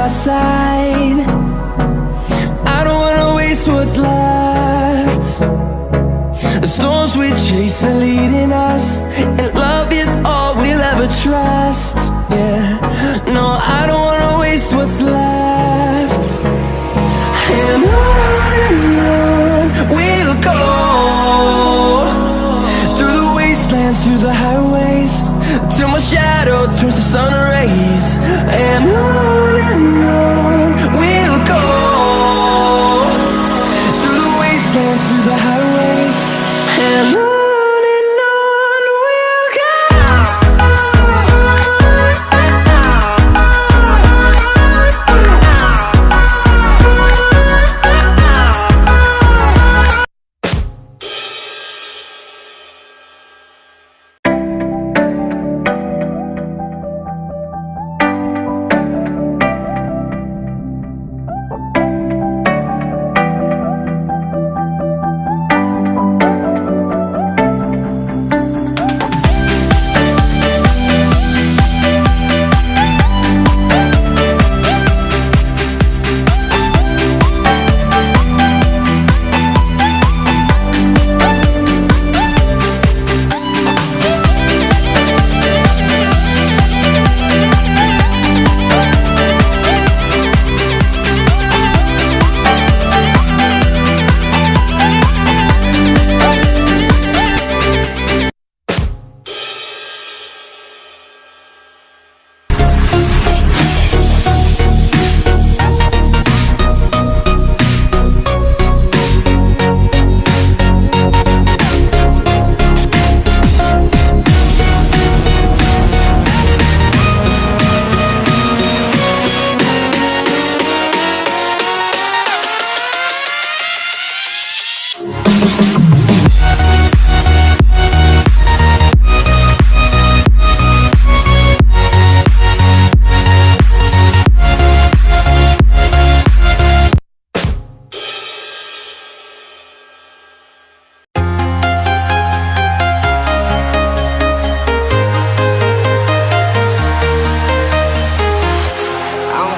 side. I don't wanna waste what's left. The storms we chase are leading us, and love is all we'll ever trust. Yeah, no, I don't wanna waste what's left. And on we'll go, through the wastelands, through the highways, till my shadow turns to sun rays. And on we'll go, through the wastelands, through the highways, and on we'll go.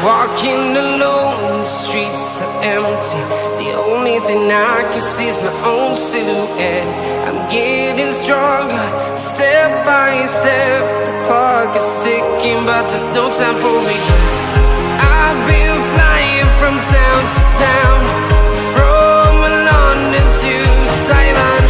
Walking alone, the streets are empty. The only thing I can see is my own silhouette. I'm getting stronger, step by step. The clock is ticking, but there's no time for me. I've been flying from town to town, from London to Taiwan.